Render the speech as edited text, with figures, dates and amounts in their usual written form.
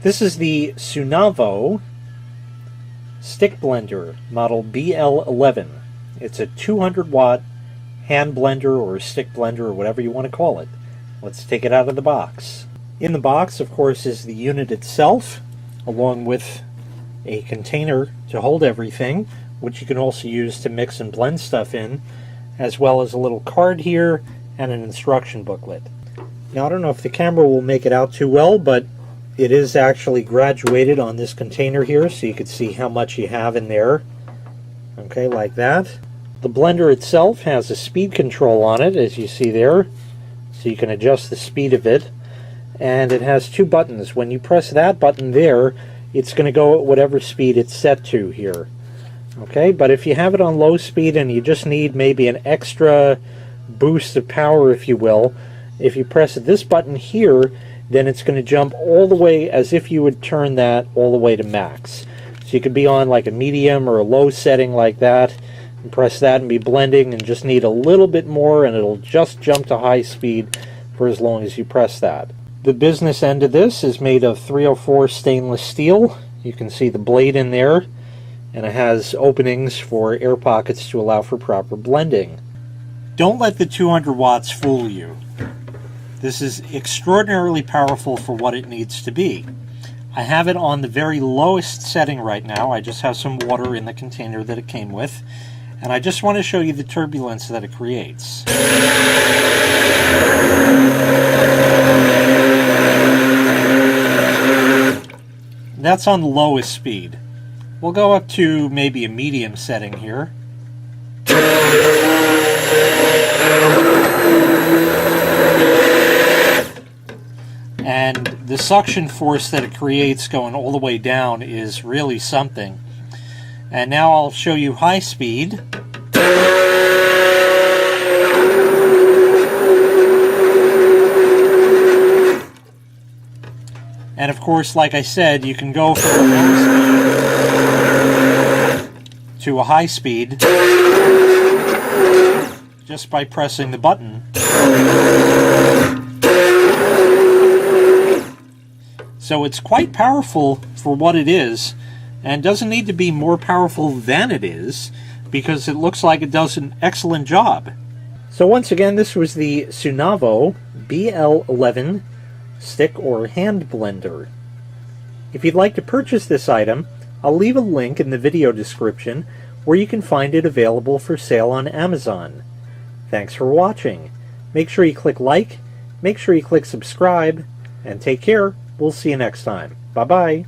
This is the SUNAVO stick blender, model BL-11. It's a 200 watt hand blender or stick blender or whatever you want to call it. Let's take it out of the box. In the box, of course, is the unit itself, along with a container to hold everything, which you can also use to mix and blend stuff in, as well as a little card here and an instruction booklet. Now, I don't know if the camera will make it out too well, but it is actually graduated on this container here, so you can see how much you have in there. Okay, like that. The blender itself has a speed control on it, as you see there, so you can adjust the speed of it. And it has two buttons. When you press that button there, it's going to go at whatever speed it's set to here. Okay, but if you have it on low speed and you just need maybe an extra boost of power, if you will, if you press this button here, then it's going to jump all the way as if you would turn that all the way to max. So you could be on like a medium or a low setting like that, and press that and be blending and just need a little bit more, and it'll just jump to high speed for as long as you press that. The business end of this is made of 304 stainless steel. You can see the blade in there, and it has openings for air pockets to allow for proper blending. Don't let the 200 watts fool you. This is extraordinarily powerful for what it needs to be. I have it on the very lowest setting right now. I just have some water in the container that it came with, and I just want to show you the turbulence that it creates. That's on the lowest speed. We'll go up to maybe a medium setting here. And the suction force that it creates going all the way down is really something. And now I'll show you high speed. And of course, like I said, you can go from a low speed to a high speed just by pressing the button. So it's quite powerful for what it is, and doesn't need to be more powerful than it is, because it looks like it does an excellent job. So once again, this was the SUNAVO BL-11 stick or hand blender. If you'd like to purchase this item, I'll leave a link in the video description where you can find it available for sale on Amazon. Thanks for watching. Make sure you click like, make sure you click subscribe, and take care. We'll see you next time. Bye-bye.